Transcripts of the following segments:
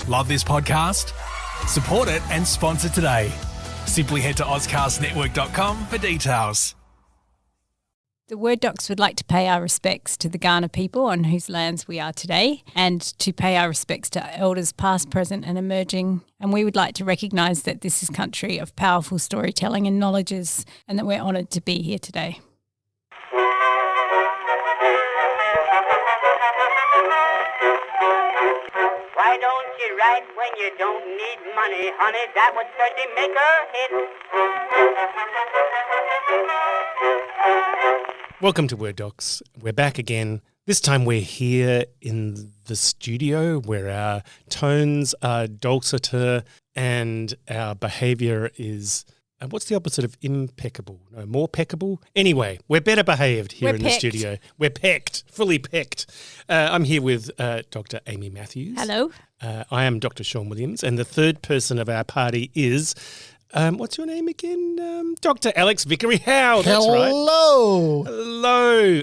Love this podcast? Support it and sponsor today. Simply head to ozcastnetwork.com for details. The Word Docs would like to pay our respects to the Kaurna people on whose lands we are today, and to pay our respects to elders past, present and emerging. And we would like to recognise that this is country of powerful storytelling and knowledges, and that we're honoured to be here today. Why don't you write when you don't need money, honey? That would certainly make a hit. Welcome to Word Docs. We're back again. This time we're here in the studio where our tones are dulcitor and our behaviour is, what's the opposite of impeccable? No, more peccable? Anyway, we're better behaved here in the studio. We're pecked, fully pecked. I'm here with Dr. Amy Matthews. Hello. I am Dr. Sean Williams, and the third person of our party is... what's your name again? Dr. Alex Vickery-Howe. That's right. Hello.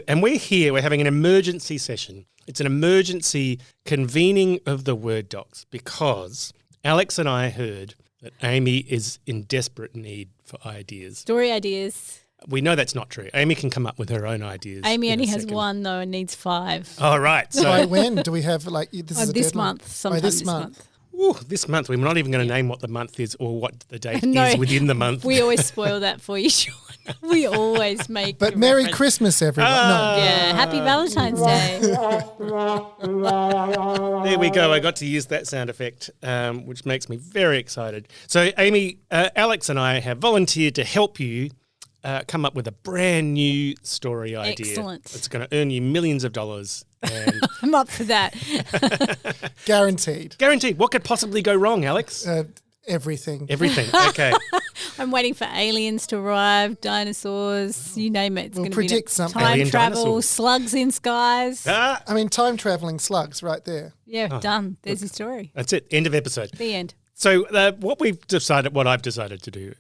And we're here. We're having an emergency session. It's an emergency convening of the Word Docs because Alex and I heard that Amy is in desperate need for ideas. Story ideas. We know that's not true. Amy can come up with her own ideas. Amy only has one though and needs 5. Oh, right. So by when do we have this month? Sometime this month. Ooh, this month. We're not even going to name what the month is or what the date is within the month. We always spoil that for you, Sean. We always make But Merry Christmas, everyone. Yeah, Happy Valentine's Day. There we go. I got to use that sound effect, which makes me very excited. So, Amy, Alex and I have volunteered to help you come up with a brand new story idea. Excellent. It's going to earn you millions of dollars. And I'm up for that. Guaranteed. Guaranteed. What could possibly go wrong, Alex? Everything. Everything. Okay. I'm waiting for aliens to arrive, dinosaurs, you name it. It's going to be something. Time Alien travel, dinosaurs. Slugs in skies. I mean, time travelling slugs right there. Yeah, done. There's the story. That's it. End of episode. The end. So what I've decided to do,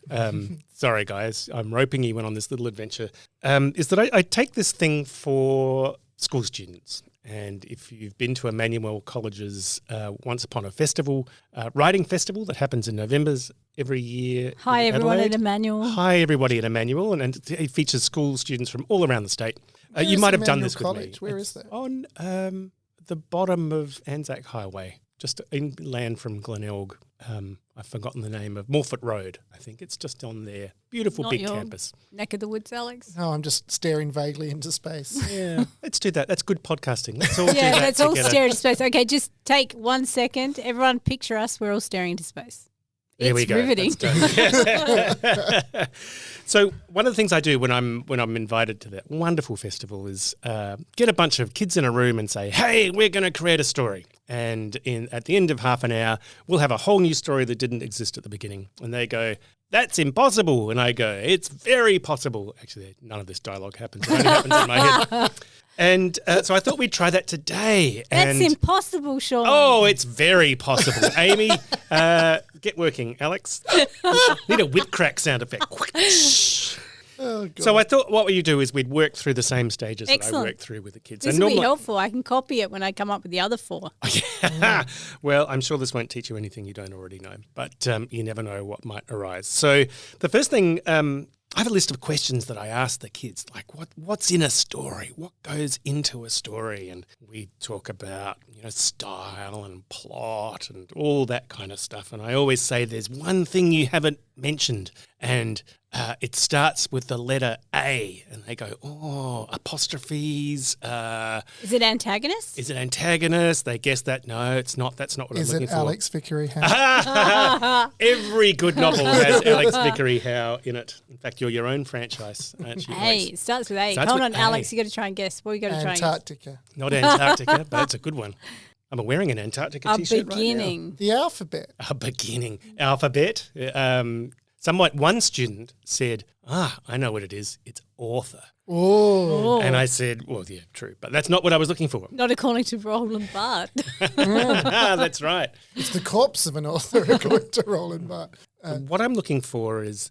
sorry guys, I'm roping you in on this little adventure, is that I take this thing for school students. And if you've been to Emmanuel College's Once Upon a Festival, writing festival that happens in November every year. Hi everyone at Emmanuel. Hi everybody at Emmanuel, and it features school students from all around the state. You might have done this College? with me. Where is that? On the bottom of Anzac Highway, just inland from Glenelg. I've forgotten the name of Morford Road. I think it's just on there. Beautiful big campus. Neck of the woods, Alex. No, I'm just staring vaguely into space. Yeah, let's do that. That's good podcasting. Let's all do that let's all together. stare into space. Okay, just take 1 second. Everyone picture us. We're all staring into space. There we go. Riveting. So one of the things I do when I'm invited to that wonderful festival is get a bunch of kids in a room and say, hey, we're going to create a story. And at the end of half an hour, we'll have a whole new story that didn't exist at the beginning. And they go, that's impossible. And I go, it's very possible. Actually, none of this dialogue happens. It only happens in my head. And so I thought we'd try that today. That's impossible, Sean. Oh, it's very possible. Amy, get working. Alex, need a whip crack sound effect. Oh, God. So I thought what we do is we'd work through the same stages Excellent. that I worked through with the kids. This will be helpful. I can copy it when I come up with the other 4. Well, I'm sure this won't teach you anything you don't already know, but you never know what might arise. So the first thing, I have a list of questions that I ask the kids, like what's in a story? What goes into a story? And we talk about, style and plot and all that kind of stuff. And I always say there's one thing you haven't mentioned, and it starts with the letter A. And they go, oh, apostrophes. Is it antagonist? Is it antagonist? They guess that. No, it's not. That's not what I'm looking for. Is it Alex Vickery-Howe? Every good novel has Alex Vickery-Howe in it. In fact, you're your own franchise, aren't you? A. It starts with A. Starts Hold with on, A. Alex. You got to try and guess. What you got to try and guess? Antarctica. Not Antarctica, but it's a good one. I'm wearing an Antarctica t-shirt beginning. right The alphabet. now. A beginning. Alphabet. One student said, I know what it is. It's author. Oh. And I said, well, yeah, true. But that's not what I was looking for. Not according to Roland Barthes. That's right. It's the corpse of an author, according to Roland Barthes. What I'm looking for is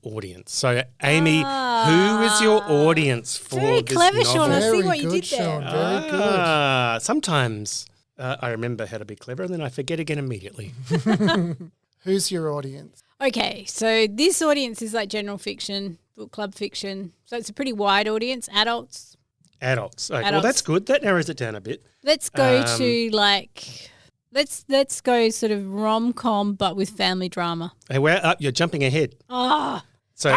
audience. So, Amy, who is your audience for Very this clever, novel? Sean. I see Very what you good, did there. Sean. Very good. Sometimes I remember how to be clever, and then I forget again immediately. Who's your audience? Okay, so this audience is like general fiction, book club fiction. So it's a pretty wide audience, adults. Adults. Okay, well, Adults. that's good. That narrows it down a bit. Let's go to like let's go sort of rom-com but with family drama. Hey, you're jumping ahead. Ah, So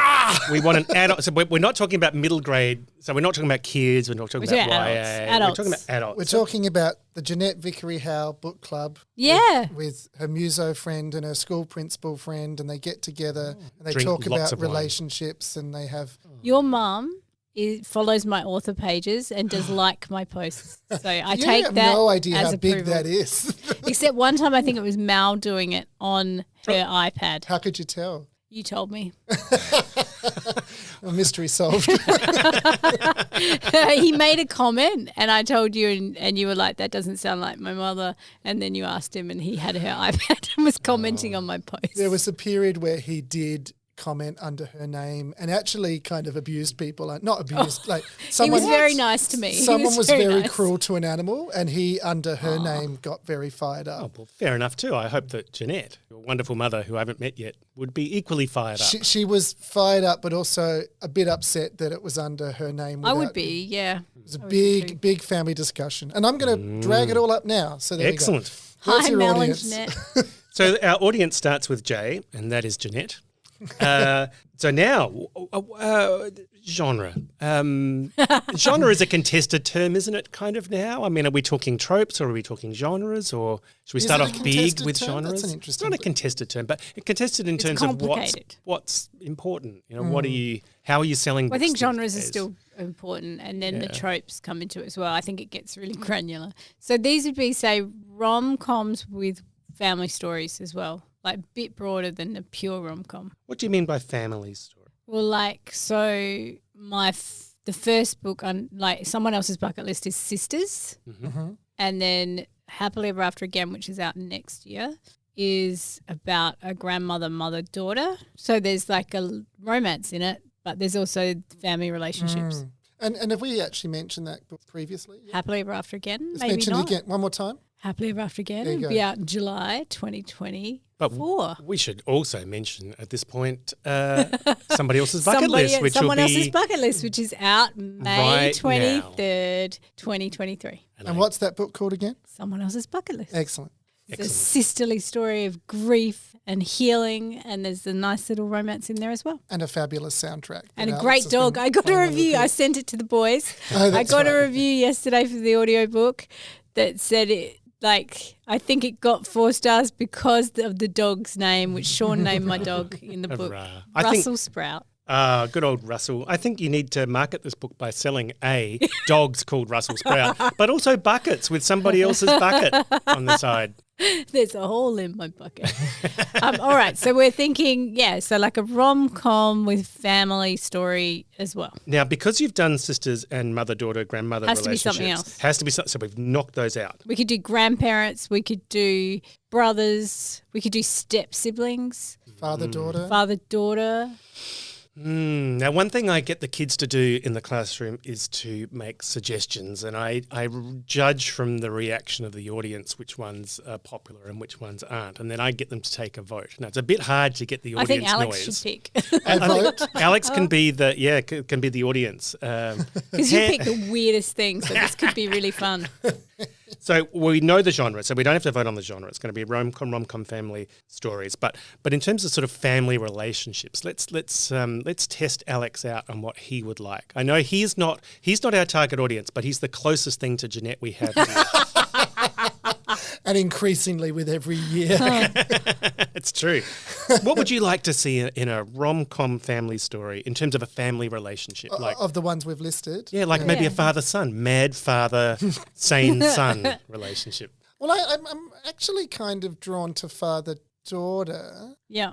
we want an adult. So we're not talking about middle grade. So we're not talking about kids. We're not talking We're about talking YA. adults. We're talking about adults. We're talking about the Jeanette Vickery Howe book club. yeah. With her muso friend and her school principal friend, and they get together and they Drink talk lots about of wine. relationships, and they have. Your mum follows my author pages and does like my posts. So I You take have that no idea as how big approval. that is. Except one time I think it was Mal doing it on her iPad. How could you tell? You told me. A mystery solved. He made a comment and I told you and you were like, that doesn't sound like my mother. And then you asked him and he had her iPad and was commenting on my post. There was a period where he did comment under her name and actually kind of abused people. Not abused, like He someone. was very nice to me. He Someone was very nice. cruel to an animal, and he, under her name, got very fired Oh, up. well, fair enough too. I hope that Jeanette, your wonderful mother, who I haven't met yet, would be equally fired up. She was fired up, but also a bit upset that it was under her name. I would without- be, yeah. It was a big family discussion, and I'm going to drag it all up now. So there Excellent. You go. Who's Hi, your Mel and audience? Jeanette. So our audience starts with J, and that is Jeanette. So now, genre. Genre is a contested term, isn't it, kind of now? I mean, are we talking tropes or are we talking genres? Or should we Is start it a off big contested with term? genres? That's an It's interesting not a contested term, but contested in It's terms of complicated. what's important. You know, how are you selling Well, I think books genres these are days? still important and then the tropes come into it as well. I think it gets really granular. So these would be, say, rom-coms with family stories as well, like a bit broader than a pure rom-com. What do you mean by family story? Well, like, so the first book on, like, someone else's bucket list is Sisters. And then Happily Ever After Again, which is out next year, is about a grandmother, mother, daughter. So there's like a romance in it, but there's also family relationships. And have we actually mentioned that book previously? Happily Ever After Again, Let's maybe mention not. it again one more time. Happily Ever After Again There you will go. be out in July 2024. But we should also mention at this point somebody else's bucket list, which someone will else's be bucket list, which is out May right 23rd, 2023. And what's that book called again? Someone else's bucket list. Excellent. It's a sisterly story of grief and healing, and there's a nice little romance in there as well. And a fabulous soundtrack. And that a great Alex has dog. been I got a playing on review. I repeat. sent it to the boys. Oh, I that's got a right. review yesterday for the audiobook that said it, like, I think it got 4 stars because of the dog's name, which Sean named my dog in the book. Hurrah. I think- Russell Sprout. Good old Russell. I think you need to market this book by selling dogs called Russell Sprout, but also buckets with somebody else's bucket on the side. There's a hole in my bucket. All right, so we're thinking, so like a rom-com with family story as well. Now, because you've done sisters and mother-daughter, grandmother Has to be relationships, something else. has to be something. So we've knocked those out. We could do grandparents, we could do brothers, we could do step-siblings, Father-daughter. father-daughter. Now, one thing I get the kids to do in the classroom is to make suggestions, and I judge from the reaction of the audience which ones are popular and which ones aren't, and then I get them to take a vote. Now, it's a bit hard to get the I audience think Alex noise. should pick. A vote. Alex can be the audience. Because you pick the weirdest thing, so this could be really fun. So we know the genre, so we don't have to vote on the genre. It's going to be rom-com family stories. But in terms of sort of family relationships, let's test Alex out on what he would like. I know he's not our target audience, but he's the closest thing to Jeanette we have here. And increasingly with every year. It's true. What would you like to see in a rom-com family story in terms of a family relationship? Like, Of the ones we've listed. maybe Yeah. a father-son, mad father, sane son relationship. Well, I'm actually kind of drawn to father-daughter Yeah.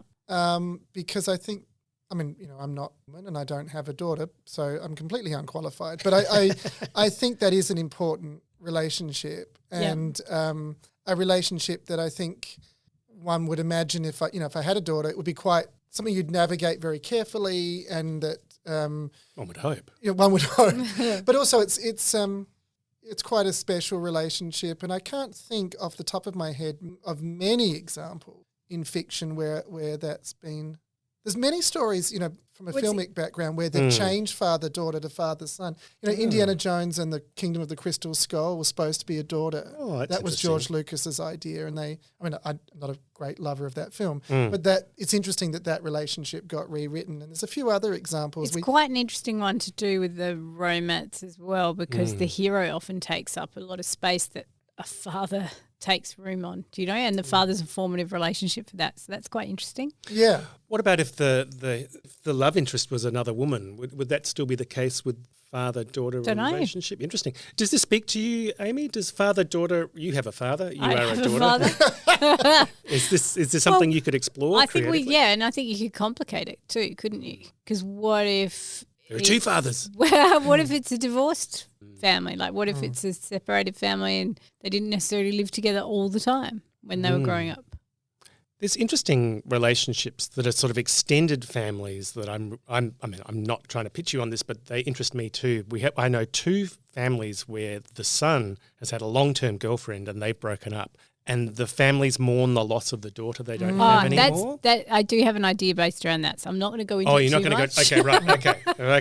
because I think, I'm not a woman and I don't have a daughter, so I'm completely unqualified. But I think that is an important relationship and a relationship that I think one would imagine if I had a daughter, it would be quite something you'd navigate very carefully, and that One would hope. one would hope. But also, it's it's quite a special relationship, and I can't think off the top of my head of many examples in fiction where that's been. There's many stories, from a filmic background where they've changed father-daughter to father-son. Indiana Jones and the Kingdom of the Crystal Skull was supposed to be a daughter. Oh, that's that was George Lucas's idea, and I'm not a great lover of that film, but it's interesting that relationship got rewritten. And there's a few other examples. It's quite an interesting one to do with the romance as well, because the hero often takes up a lot of space that a father takes room on, and the father's a formative relationship for that. So that's quite interesting. Yeah. What about if the love interest was another woman? Would that still be the case with father-daughter relationship? Interesting. Does this speak to you, Amy? Does father-daughter, you have a father, you I are have a a daughter. father. Is this something you could explore? I think creatively? and I think you could complicate it too, couldn't you? Because what if There are two fathers. Well, what if it's a divorced family? Like, what if it's a separated family and they didn't necessarily live together all the time when they were growing up? There's interesting relationships that are sort of extended families that I'm not trying to pitch you on this, but they interest me too. I know two families where the son has had a long-term girlfriend and they've broken up, and the families mourn the loss of the daughter they don't have anymore. I do have an idea based around that, so I'm not going to go into it. Oh, you're not going to go. Okay, right.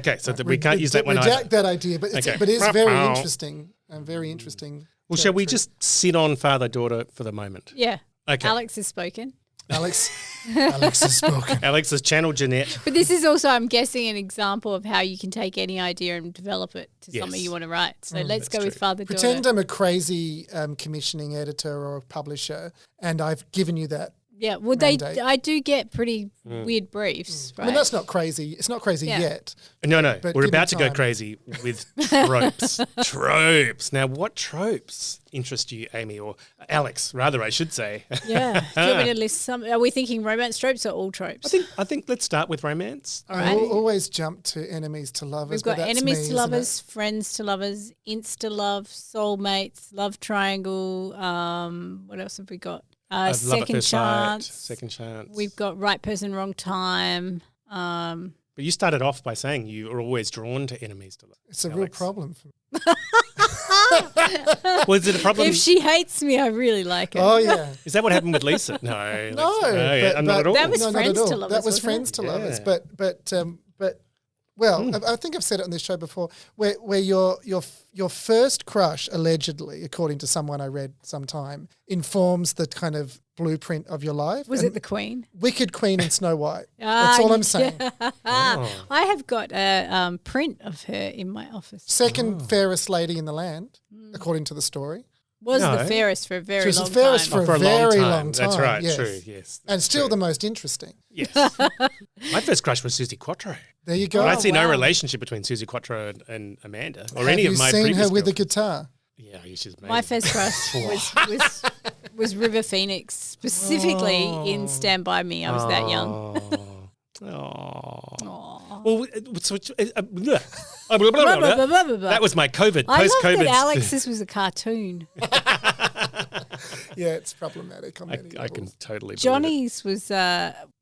Okay. So we can't use that one either. Reject that idea, but it's very interesting. Very interesting. Well, shall we just sit on father-daughter for the moment? Yeah. Okay. Alex has spoken. Alex has spoken. Alex has channeled Jeanette. But this is also, I'm guessing, an example of how you can take any idea and develop it to something you want to write. So let's go with father-daughter. Pretend I'm a crazy commissioning editor or a publisher, and I've given you that. Yeah, well, I do get pretty weird briefs, right? I mean, that's not crazy. It's not crazy yet. No. But We're about to go time. crazy with tropes. Tropes. Now, what tropes interest you, Amy, or Alex, rather, I should say? Yeah. Do you want me to list some? Are we thinking romance tropes or all tropes? I think let's start with romance. All right. I always jump to enemies to lovers. We've got but that's enemies me, to lovers, friends to lovers, insta love, soulmates, love triangle. What else have we got? Second chance. Second chance. We've got right person, wrong time. But you started off by saying you are always drawn to enemies to love. It's a real problem for me. Well, is it a problem? If she hates me, I really like her. Oh, yeah. Is that what happened with Lisa? No. No, not at all. That was not friends at all. to lovers, That was wasn't friends it? to lovers. Yeah. But I think I've said it on this show before, where your first crush, allegedly, according to someone I read sometime, informs the kind of blueprint of your life. Was And it the Queen? Wicked Queen and Snow White. That's all I'm saying. Oh. I have got a print of her in my office. Second fairest lady in the land, according to the story. Was No. the fairest for a She very was long the fairest time. for a very long time. That's right. yes. True. Yes. And still the most interesting. Yes. My first crush was Susie Quattro. There you go. I see no wow. relationship between Susie Quattro and Amanda or Have any you of my seen previous her with a girlfriends. guitar? Yeah, she's amazing. My first crush was River Phoenix, specifically in Stand By Me. I was that young. Oh. Well, that was my COVID, I love post-COVID. that Alex's was a cartoon. Yeah, it's problematic on many I can levels. totally believe it. Johnny's was,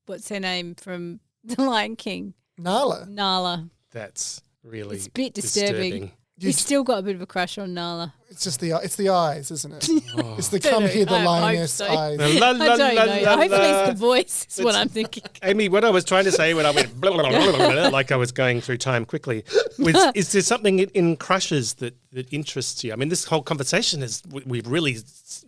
what's her name from The Lion King? Nala. Nala. That's really It's a bit disturbing. He's still got a bit of a crush on Nala. It's just it's the eyes, isn't it? Oh. It's the Don't come know. here, the I hope lioness so. eyes. La, I don't know. Hopefully it's the voice is what It's- I'm thinking. Amy, what I was trying to say when I went blah, blah, blah, blah, blah, like I was going through time quickly, is there something in crushes that interests you? I mean, this whole conversation we've really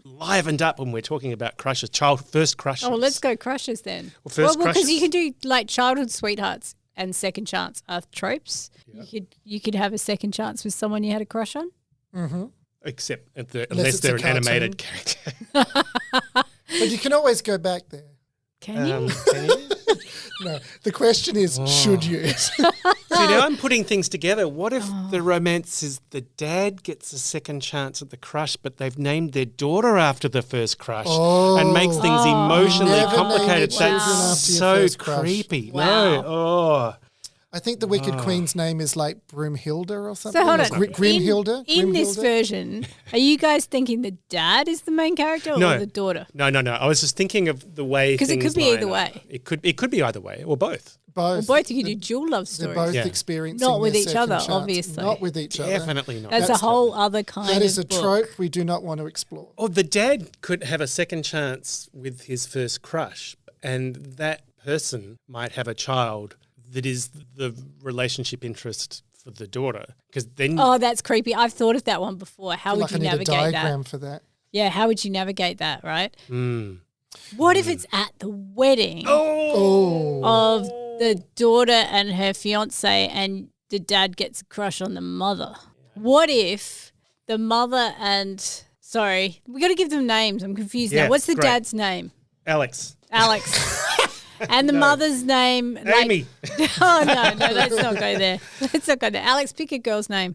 livened up when we're talking about crushes, first crushes. Oh, well, let's go crushes then. Well, first because crushes? you can do like childhood sweethearts and second chance are tropes. Yeah. You could have a second chance with someone you had a crush on. Mm-hmm. Except Unless unless it's they're a an cartoon. animated character. But you can always go back there. Can you? Can you? No, the question is, should you? See, now I'm putting things together. What if the romance is the dad gets a second chance at the crush, but they've named their daughter after the first crush and makes things emotionally Never name complicated? your children That's after your so first crush. creepy. Wow. No. Oh. I think the Wicked Queen's name is like Broomhilda or something. So hold on. Grimhilda? In this Grimhilda? version, are you guys thinking the dad is the main character No. or the daughter? No. I was just thinking of the way Because it things could be line either up. way. It could be either way or both. Both. Well, both you could do dual love They're stories. both Yeah. experiencing Not with their each second other, chance. obviously. Not with each other. Definitely not. That's a whole other kind of That is a book. trope we do not want to explore. Or the dad could have a second chance with his first crush, and that person might have a child that is the relationship interest for the daughter. Because then, Oh, that's creepy. I've thought of that one before. How would like you I need a navigate diagram that? for that. Yeah, how would you navigate that, right? What if it's at the wedding Oh. of the daughter and her fiance and the dad gets a crush on the mother? What if the mother and... Sorry, we got to give them names. I'm confused Yeah, now. What's the great. dad's name? Alex, Alex. And the mother's name... Amy. Oh, no, let's not go there. Let's not go there. Alex, pick a girl's name.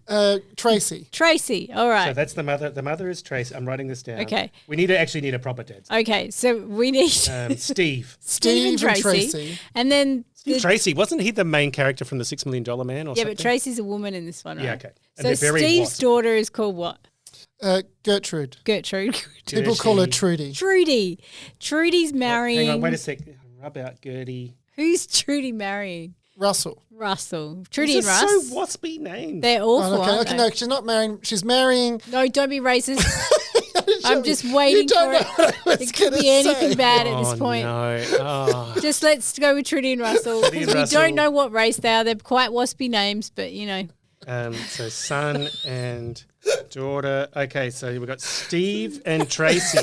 Tracy. Tracy, all So right. that's the mother. The mother is Tracy. I'm writing this down. Okay. We need a proper dad. Okay, so we need Steve. Steve and and Tracy. And then... the- Tracy, wasn't he the main character from the $6 Million Man or yeah, something? but Tracy's a woman in this one, right? Yeah, okay. And So they're very Steve's wasp. daughter is called what? Gertrude. Gertrude. People call her Trudy. Trudy. Trudy's marrying... Hang on, wait a sec. Rub out Gertie. Who's Trudy marrying? Russell. Russell. Trudy It's and a Russ. so waspy name. They're awful, Okay, aren't okay, they? no, she's not marrying. She's marrying. No, don't be racist. I'm just waiting You don't for know it. what I was It could gonna be anything say. bad at this point. No. Oh. Just let's go with Trudy and Russell. Trudy and 'cause we Russell. don't know what race they are. They're quite waspy names, but you know. So son and daughter. Okay, so we've got Steve and Tracy.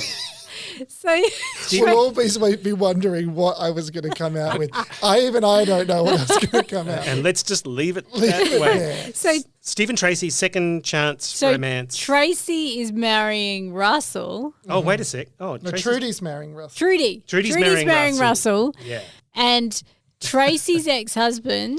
So We'll always be wondering what I was going to come out with. I don't know what I was going to come out with. And let's just leave it that way. so Steve and Tracy, second chance romance. Tracy is marrying Russell. Oh, wait a sec. Oh, No, Tracy's- Trudy's marrying Russell. Trudy's marrying Russell. Yeah. And Tracy's ex-husband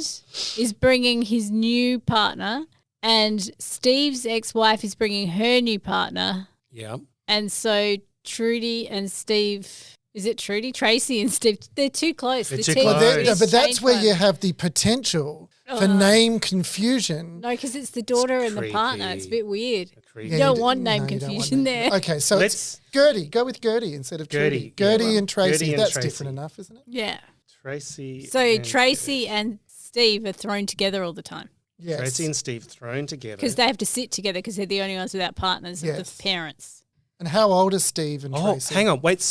is bringing his new partner, and Steve's ex-wife is bringing her new partner. Yeah. And so Trudy and Steve, is it Trudy? Tracy and Steve, they're too close. They're The too team close. But, is but that's changed where one. you have the potential for name confusion. No, because it's the daughter and the partner. It's a creepy. bit weird. Creepy. You Yeah, don't you want do- name no, you don't want confusion name- there. Okay, so Let's- it's Gertie. Go with Gertie instead of Trudy. Gertie, yeah, Gertie well, and Tracy. Gertie and That's Tracy. different enough, isn't it? Yeah. Tracy. So and Tracy and Steve are thrown together all the time Yes. Tracy and Steve thrown together. because they have to sit together because they're the only ones without partners of Yes. the parents. And how old is Steve and Oh, Tracy? hang on. Wait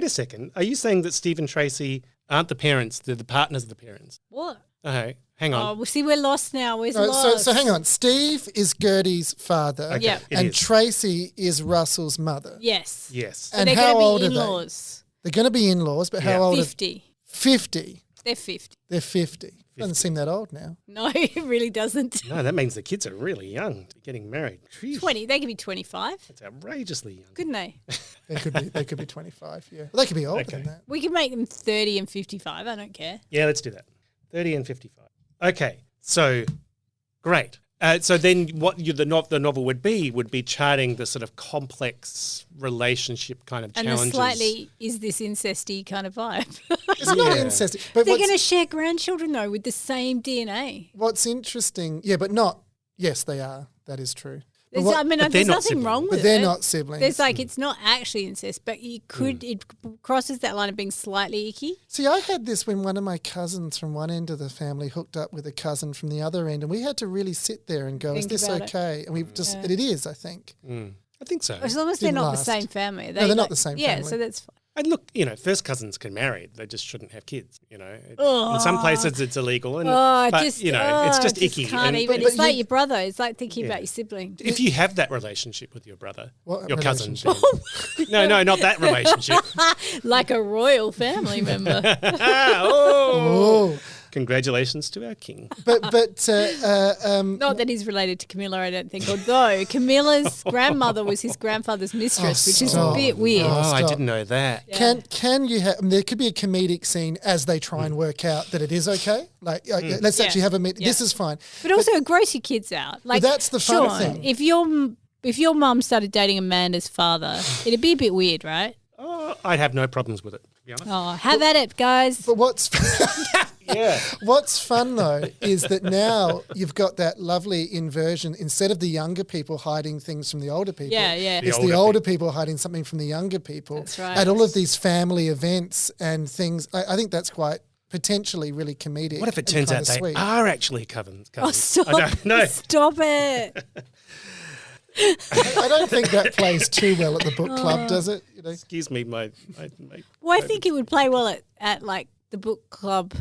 a second. Are you saying that Steve and Tracy aren't the parents? They're the partners of the parents. What? Okay. Hang Oh, on. well, see, we're lost now. Where's No, lost? so hang on. Steve is Gertie's father. Okay, Yeah. it And is. Tracy is Russell's mother. Yes. Yes. So And they're how going old to are be they? in-laws. They're going to be in-laws, but Yeah. how old 50. are 50? They're 50. They're 50. Doesn't seem that old now. No, it really doesn't. No, that means the kids are really young to getting married. Jeez, 20. They could be 25, That's outrageously young. couldn't they? They could be 25, yeah. Well, they could be older Okay. than that. We could make them 30 and 55. I don't care. Yeah, let's do that. 30 and 55. Okay, so great. So then what the novel would be charting the sort of complex relationship kind of And challenges. the slightly, is this incesty kind of vibe? It's not Yeah. incest. But They're what's, going to share grandchildren, though, with the same DNA. what's interesting, yeah, but not, yes, they are. That is true. But, There's, I mean, but they're there's not nothing wrong siblings. with but they're it. not siblings. There's like, it's not actually incest, but you could, it crosses that line of being slightly icky. See, I had this when one of my cousins from one end of the family hooked up with a cousin from the other end, and we had to really sit there and go, Think is this about it. okay? And we've just, it is, I think. I think so. As long as they're Didn't not last. the same family. they're not the same Yeah, family. so that's fine. And look, first cousins can marry. They just shouldn't have kids, In some places it's illegal. And, but, it's just icky. Can't And- even. but It's like you- your brother. It's like thinking about your sibling. If you have that relationship with your brother, What your cousin. relationship? then- no, not that relationship. Like a royal family member. Oh, Congratulations to our king. but Not that he's related to Camilla, I don't think. Although Camilla's grandmother was his grandfather's mistress, which is a stop. bit weird. Oh, I stop. didn't know that. can you have? There could be a comedic scene as they try and work out that it is okay. Like, let's actually have a meeting. This is fine. But also, it gross your kids out. Like that's the fun Sean, thing. If your mum started dating Amanda's father, it'd be a bit weird, right? I'd have no problems with it, to be honest. Oh, have at it, guys. But what's Yeah. what's fun though is that now you've got that lovely inversion. Instead of the younger people hiding things from the older people, Yeah, yeah. it's The the older older people hiding something from the younger people. That's right. At all of these family events and things, I think that's quite potentially really comedic. What if it and turns kinda out they sweet. are actually cousins? Oh, stop. I don't know. Stop it. I don't think that plays too well at the book club, does it? You know? Excuse me, my Well, I think it would play well at like the book club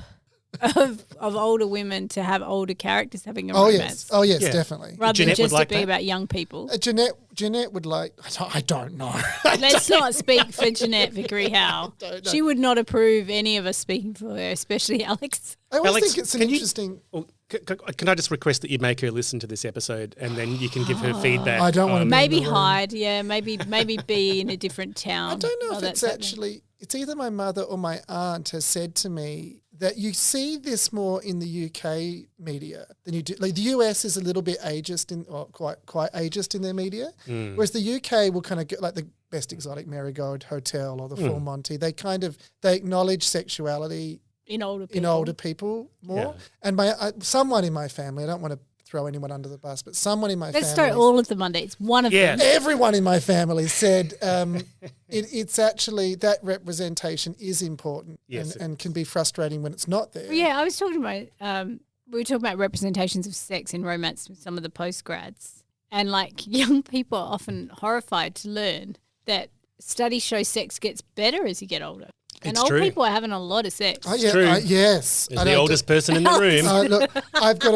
of older women to have older characters having a Oh romance. yes, Yeah. definitely. Rather Jeanette than would just like it be that? about young people. Jeanette would like. I don't know. Let's not speak for Jeanette Vickery Howe. don't know. She would not approve any of us speaking for her, especially Alex. I always Alex, think it's an can you- interesting. Well, can I just request that you make her listen to this episode and then you can give her feedback? I don't wanna on- be- Maybe in the room. hide, yeah. Maybe be in a different town. I don't know while if that's it's happening. actually. It's either my mother or my aunt has said to me that you see this more in the UK media than you do. Like the US is a little bit ageist quite ageist in their media, whereas the UK will kind of get like the Best Exotic Marigold Hotel or the Full Monty. They acknowledge sexuality in older people. in older people more. Yeah. And someone in my family, I don't want to throw anyone under the bus, but someone in my Let's family. throw all of them under. It's one of Yeah. them. Everyone in my family said it's actually that representation is important Yes, it and can be frustrating when it's not there. Well, yeah, I was talking about we were talking about representations of sex in romance with some of the postgrads, and like young people are often horrified to learn that studies show sex gets better as you get older, and It's old true. people are having a lot of sex. Oh, yeah, true. yes. As the oldest person in the room. Look, I've got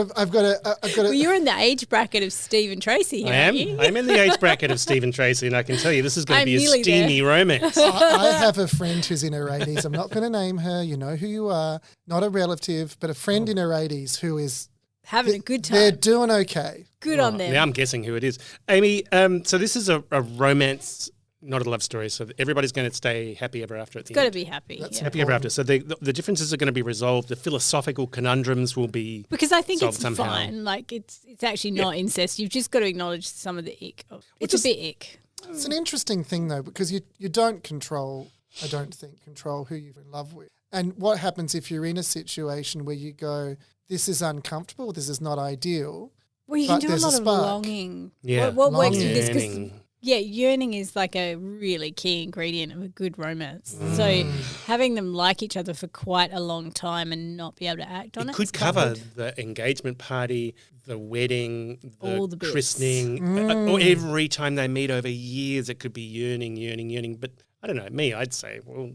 Well, you're in the age bracket of Steve and Tracy here, I am. aren't you? I'm in the age bracket of Stephen Tracy, and I can tell you this is going to I'm be a nearly there. steamy romance. I have a friend who's in her 80s. I'm not going to name her. You know who you are. Not a relative, but a friend in her 80s who is Having a good They're time. doing okay. Good on them. Now I'm guessing who it is. Amy, so this is a romance, not a love story, so that everybody's going to stay happy ever after at the Got to end. be happy. That's yeah. Happy ever after. So the differences are going to be resolved. The philosophical conundrums will be Because I think solved it's somehow. fine. Like it's actually not incest. You've just got to acknowledge some of the ick. It's a bit ick. It's an interesting thing though, because you don't control, I don't think, control who you're in love with. And what happens if you're in a situation where you go, this is uncomfortable, this is not ideal. Well, you But can do a there's a lot of spark. longing. Yeah. What works with this? 'Cause yearning. yeah, yearning is like a really key ingredient of a good romance. Mm. So having them like each other for quite a long time and not be able to act on it. It could is quite cover good. the engagement party, the wedding, the All the bits. christening, or every time they meet over years, it could be yearning. But I don't know, me, I'd say, well,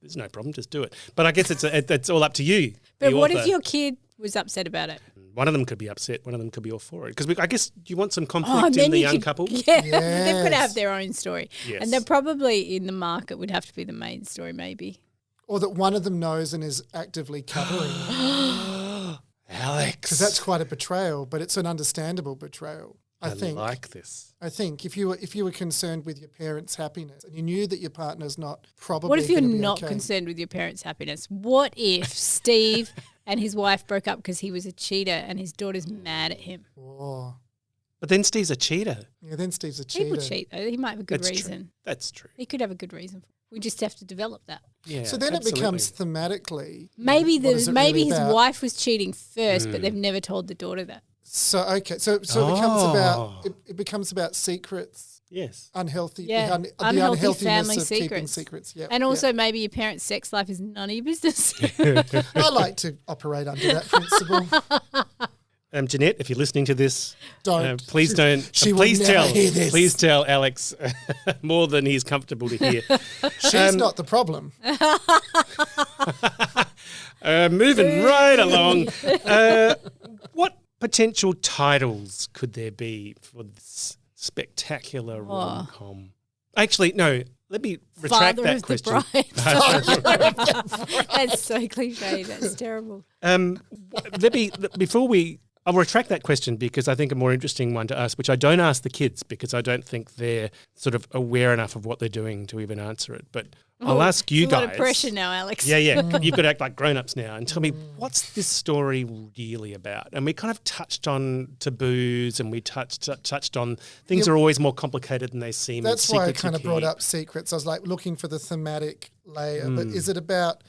there's no problem, just do it. But I guess it's all up to you. But the what if author. your kid was upset about it? One of them could be upset, one of them could be all for it. Because I guess you want some conflict in the you young could- couple. Yeah, they've got to Yes. have their own story. Yes. And they're probably in the market would have to be the main story maybe. Or that one of them knows and is actively covering. Alex. Because that's quite a betrayal, but it's an understandable betrayal. I think. like this. I think if you were concerned with your parents' happiness and you knew that your partner's not probably What if you're gonna be not okay. concerned with your parents' happiness? What if Steve and his wife broke up because he was a cheater and his daughter's mad at him? Oh, But then Steve's a cheater. yeah. Then Steve's a cheater. People cheat though. He might have a good That's reason. true. That's true. He could have a good reason. We just have to develop that. Yeah. So then absolutely. it becomes thematically. Maybe what is it maybe really his about? wife was cheating first, Hmm. but they've never told the daughter that. So okay, so it becomes about Oh. it becomes about secrets, Yes. unhealthy, Yeah, the unhealthy unhealthiness family of keeping secrets. secrets. Yeah, And also maybe your parents' sex life is none of your business. I like to operate under that principle. Jeanette, if you're listening to this, Don't. please don't. She will please never tell. hear this. Please tell Alex more than he's comfortable to hear. She's not the problem. Moving right along. What potential titles could there be for this spectacular rom-com? Actually, no. Let me retract Father that of question. the bride. That's so cliche. That's terrible. I'll retract that question because I think a more interesting one to ask, which I don't ask the kids because I don't think they're sort of aware enough of what they're doing to even answer it. But I'll ask you It's a guys. lot of pressure now, Alex. Yeah. You've got to act like grown-ups now and tell me, what's this story really about? And we kind of touched on taboos, and we touched on things are always more complicated than they seem. That's why I kind of brought keep. up secrets. I was like looking for the thematic layer. But is it about...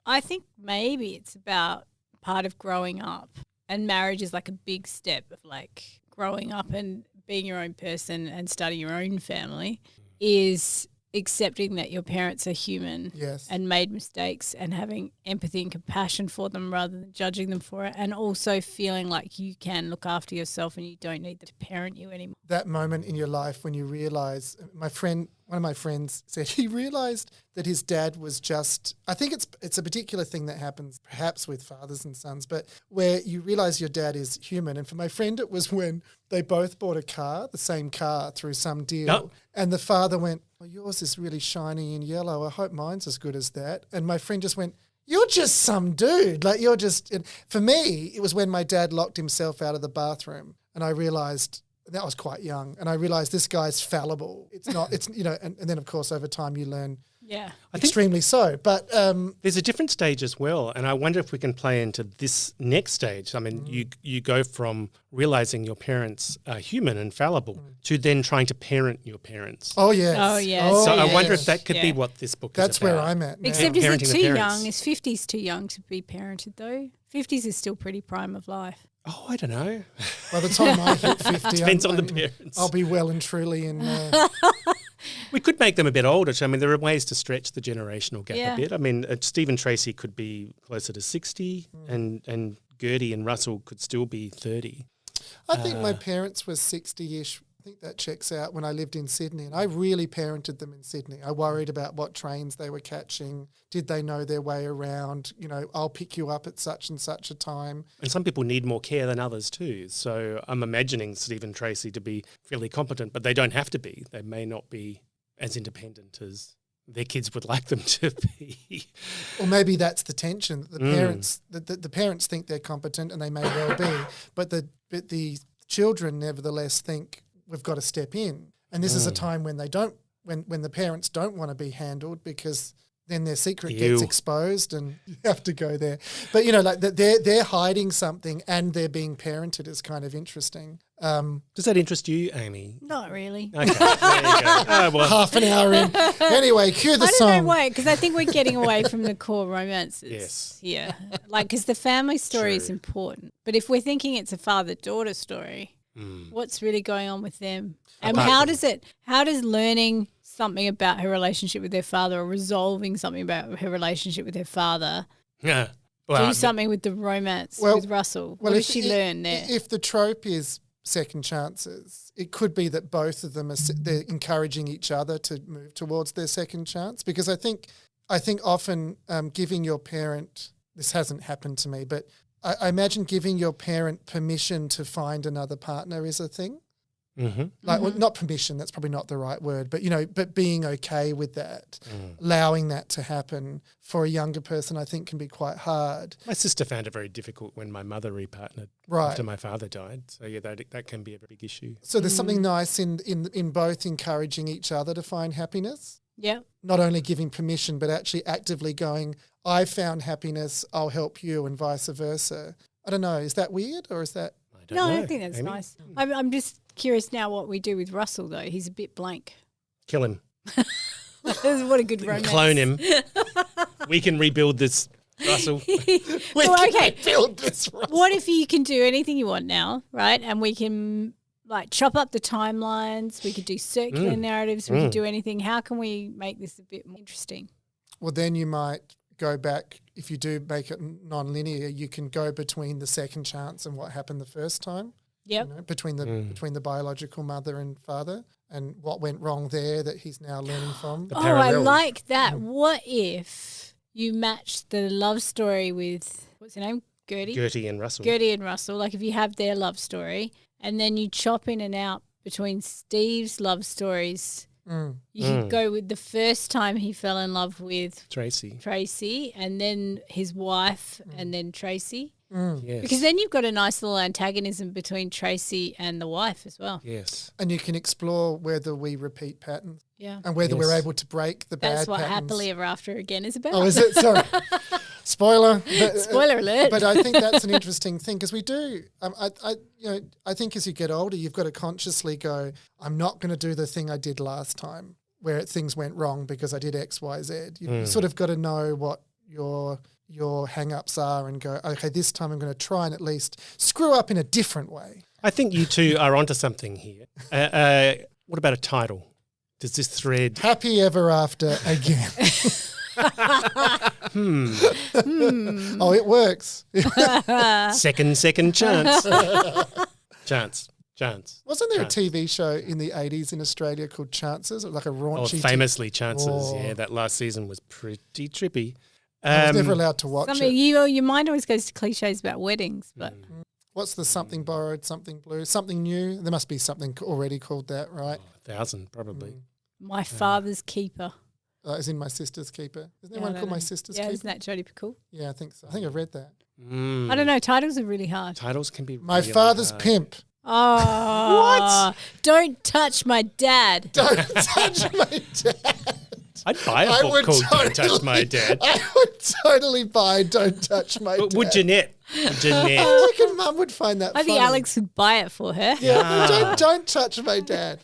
I think maybe it's about part of growing up, and marriage is like a big step of like growing up and being your own person and starting your own family, is accepting that your parents are human and made mistakes, and having empathy and compassion for them rather than judging them for it, and also feeling like you can look after yourself and you don't need them to parent you anymore. That moment in your life when you realise, one of my friends said he realised that his dad was just, I think it's a particular thing that happens perhaps with fathers and sons, but where you realise your dad is human. And for my friend, it was when they both bought a car, the same car, through some deal. And the father went, "Oh, yours is really shiny and yellow. I hope mine's as good as that." And my friend just went, "You're just some dude. Like, you're just..." And for me, it was when my dad locked himself out of the bathroom, and I realised, that was quite young, and I realised this guy's fallible. It's not, it's, you know, and then of course over time you learn extremely so. But there's a different stage as well, and I wonder if we can play into this next stage. I mean, you go from realising your parents are human and fallible to then trying to parent your parents. Oh, yeah. So I wonder if that could be what this book is about. That's where I'm at now. Except is it Parenting the too parents. young? Is 50s too young to be parented though? 50s is still pretty prime of life. Oh, I don't know. By the time I hit 50, Depends on the parents. I'll be well and truly in... We could make them a bit older. I mean, there are ways to stretch the generational gap Yeah. a bit. I mean, Stephen Tracy could be closer to 60 and Gertie and Russell could still be 30. I think my parents were 60-ish. I think that checks out when I lived in Sydney, and I really parented them in Sydney. I worried about what trains they were catching. Did they know their way around? You know, I'll pick you up at such and such a time. And some people need more care than others too. So I'm imagining Stephen Tracy to be fairly competent, but they don't have to be. They may not be as independent as their kids would like them to be. Or maybe that's the tension. The parents, the parents think they're competent, and they may well be, but the children nevertheless think we've got to step in. And this is a time when they don't, when the parents don't want to be handled, because then their secret gets exposed and you have to go there. But, you know, like they're hiding something and they're being parented is kind of interesting. Does that interest you, Amy? Not really. Okay, there you go. Oh, well. Half an hour in. Anyway, cue the I song. don't know why, because I think we're getting away from the core romances. Yes. Yeah. Like, because the family story is important. But if we're thinking it's a father-daughter story, what's really going on with them? And how does learning something about her relationship with their father, or resolving something about her relationship with her father, Yeah. do something with the romance with Russell? What does she learn there? If the trope is second chances, it could be that both of them they're encouraging each other to move towards their second chance. Because I think often giving your parent, this hasn't happened to me, but I imagine giving your parent permission to find another partner is a thing. Mm-hmm. Like, well, not permission, that's probably not the right word, but, you know, but being okay with that, allowing that to happen for a younger person, I think can be quite hard. My sister found it very difficult when my mother repartnered after my father died. So, yeah, that can be a big issue. So there's something nice in both encouraging each other to find happiness. Yeah. Not only giving permission, but actually actively going, I found happiness, I'll help you, and vice versa. I don't know, is that weird, or is that... I don't think that's nice. I'm just curious now what we do with Russell, though. He's a bit blank. Kill him. What a good romance. Clone him. We can rebuild this, Russell. Build this, Russell. What if you can do anything you want now, right? And we can like chop up the timelines. We could do circular narratives. We could do anything. How can we make this a bit more interesting? Well, then you might go back, if you do make it non-linear, you can go between the second chance and what happened the first time. Yep. You know, between the biological mother and father, and what went wrong there that he's now learning from. Oh, I like that. What if you matched the love story with, what's her name? Gertie and Russell. Gertie and Russell. Like, if you have their love story, and then you chop in and out between Steve's love stories. You could go with the first time he fell in love with Tracy, and then his wife, and then Tracy. Yes. Because then you've got a nice little antagonism between Tracy and the wife as well. Yes. And you can explore whether we repeat patterns Yeah. and whether Yes. we're able to break the bad That's what patterns. Happily Ever After Again is about. Oh, is it? Sorry. Spoiler. But, Spoiler alert. But I think that's an interesting thing because we do. I think as you get older, you've got to consciously go, I'm not going to do the thing I did last time where things went wrong because I did X, Y, Z. You sort of got to know what your hang-ups are and go, okay, this time I'm going to try and at least screw up in a different way. I think you two are onto something here. What about a title? Does this thread... Happy Ever After Again. Oh, it works. Second chance. Chance. Wasn't there Chance. a TV show in the 80s in Australia called Chances? Like a Oh, raunchy... famously Chances. Oh. Yeah, that last season was pretty trippy. I was never allowed to watch it. Your mind always goes to cliches about weddings, but What's the something borrowed, something blue, something new? There must be something already called that, right? 1,000 probably. My Father's Keeper. As in My Sister's Keeper. Isn't there Yeah, I one don't called My know. Sister's Yeah, Keeper? isn't that Jodie Picoult? Yeah, I think so. I think I've read that. I don't know. Titles are really hard. Titles can be My really Father's hard. Pimp. Oh, Don't Touch My Dad. Don't touch my dad. I'd buy a book called Don't Touch My Dad. I would totally buy Don't Touch My Dad. Would Jeanette? I reckon Mum would find that I think funny. Alex would buy it for her. Yeah, don't touch my dad.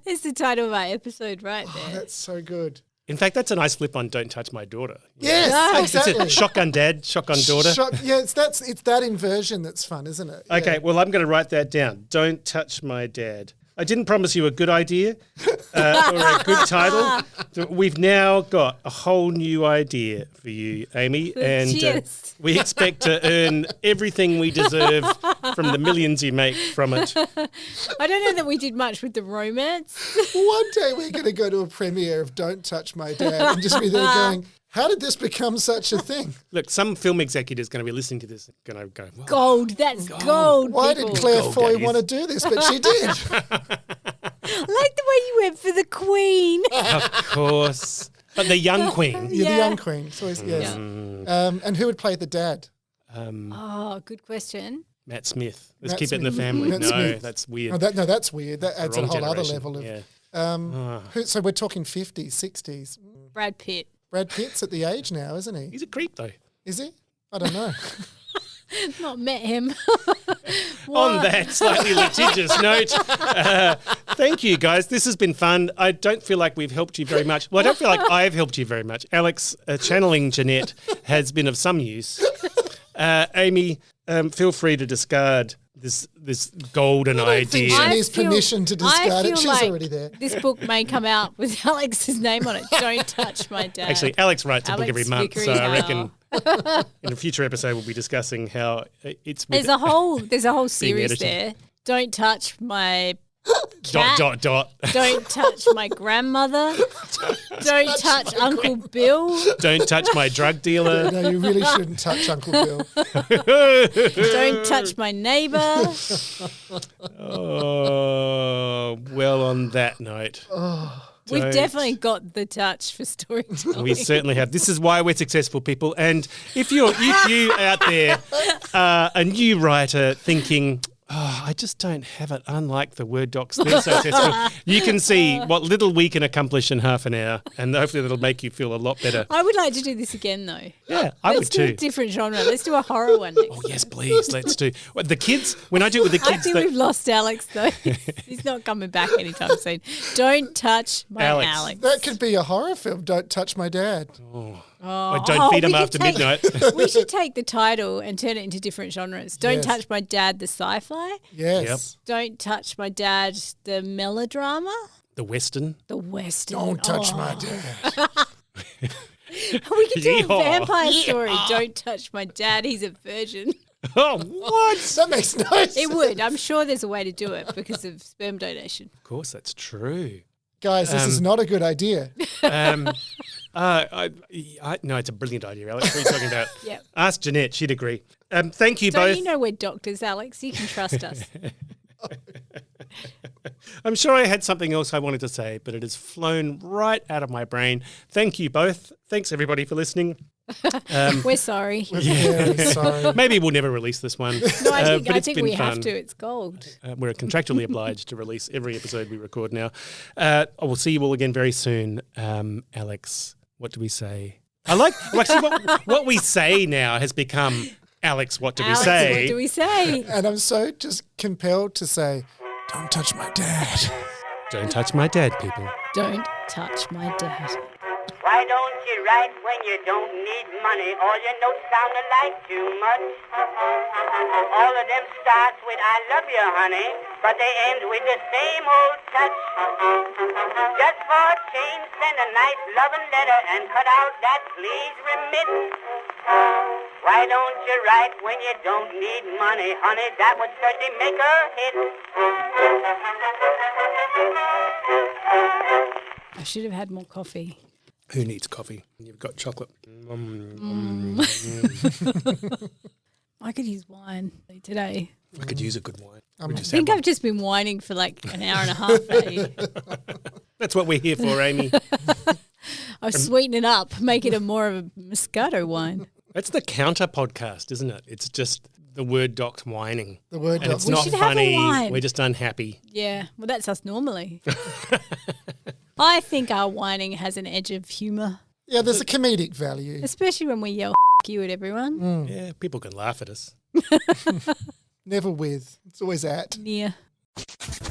That's the title of our episode right Oh, there. that's so good. In fact, that's a nice flip on Don't Touch My Daughter. Yes, It's exactly. a shotgun dad, shotgun daughter. Yeah, it's that inversion that's fun, isn't it? Okay, Yeah. well, I'm going to write that down. Don't touch my dad. I didn't promise you a good idea or a good title. So we've now got a whole new idea for you, Amy, and Cheers. we expect to earn everything we deserve from the millions you make from it. I don't know that we did much with the romance. One day we're going to go to a premiere of Don't Touch My Dad and just be there going, how did this become such a thing? Look, some film executive is going to be listening to this and going to go, well, Gold. That's gold. Why people. did Claire Gold Foy daddies. want to do this? But she did. I like the way you went for the Queen. of course. But the young queen. You're the Yeah. young queen. So yes. And who would play the dad? Oh, good question. Matt Smith. Let's Matt keep it in the Smith. family. Matt no, Smith. that's weird. Oh, that's weird. That adds a Wrong whole other generation. level of. Yeah. So we're talking 50s, 60s. Brad Pitt. Brad Pitt's at the age now, isn't he? He's a creep, though. Is he? I don't know. Not met him. On that slightly litigious note, thank you, guys. This has been fun. I don't feel like we've helped you very much. Well, I don't feel like I've helped you very much. Alex, channeling Jeanette has been of some use. Amy, feel free to discard this golden I think idea. she I needs feel- permission to I discard it. feel She's like already there. This book may come out with Alex's name on it. Don't touch my dad. Actually, Alex writes a book Alex every month, Vickery so I Howe. reckon in a future episode we'll be discussing how it's with there's a whole series edited. there. Don't touch my dot, cat. dot, dot. Don't touch my grandmother. Don't touch Uncle Bill. Don't touch my drug dealer. No, you really shouldn't touch Uncle Bill. Don't touch my neighbour. Oh, well, on that note. We've Don't. definitely got the touch for storytelling. We certainly have. This is why we're successful, people. And if you out there are a new writer thinking, oh, I just don't have it, unlike the Word docs, they're so successful, you can see what little we can accomplish in half an hour, and hopefully that'll make you feel a lot better. I would like to do this again, though. Yeah, I Let's would do a too. different genre. Let's do a horror one next. Oh, yes, please. Let's do. Well, the kids, when I do it with the I kids, think we've lost Alex, though. He's not coming back anytime soon. Don't touch my Alex. Alex. That could be a horror film. Don't touch my dad. don't feed we them could after take- midnight. We should take the title and turn it into different genres. Don't Yes. touch my dad, the sci-fi. Yes. Don't touch my dad, the melodrama. The Western. The Western. Don't touch Oh. my dad. We could do a Yeehaw. vampire story. Don't touch my dad. He's a virgin. Oh, what? That makes no sense. It would. I'm sure there's a way to do it because of sperm donation. Of course, that's true. Guys, this is not a good idea. No, it's a brilliant idea, Alex. What are you talking about? Yep. Ask Jeanette; she'd agree. Thank you Don't both. you know we're doctors, Alex? You can trust us. I'm sure I had something else I wanted to say, but it has flown right out of my brain. Thank you both. Thanks everybody for listening. We're sorry. We're very sorry. Maybe we'll never release this one. No, I but it's think been we fun. have to. It's gold. We're contractually obliged to release every episode we record now. I will see you all again very soon. Alex, what do we say? See, what we say now has become, Alex, what do we Alex, say? what do we say? And I'm so just compelled to say, don't touch my dad. Don't touch my dad, people. Don't touch my dad. Why don't you write when you don't need money? All your notes sound alike too much. All of them starts with I love you, honey, but they end with the same old touch. Just for a change, send a nice loving letter and cut out that please remittance. Why don't you write when you don't need money, honey? That would certainly make a hit. I should have had more coffee. Who needs coffee? You've got chocolate. I could use wine today. I could use a good wine. We I just think have I've just been whining for like an hour and a half. Eh? That's what we're here for, Amy. I'll sweeten it up, make it more of a Moscato wine. That's the counter podcast, isn't it? It's just the word doc whining. The word And doc. it's We not should have a funny. wine. We're just unhappy. Yeah, well, that's us normally. I think our whining has an edge of humour, Yeah, there's a comedic value. especially when we yell you at everyone. Yeah, people can laugh at us. Never with. It's always at. Near.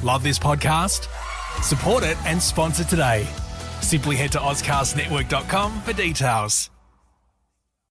Love this podcast? Support it and sponsor today. Simply head to AuscastNetwork.com for details.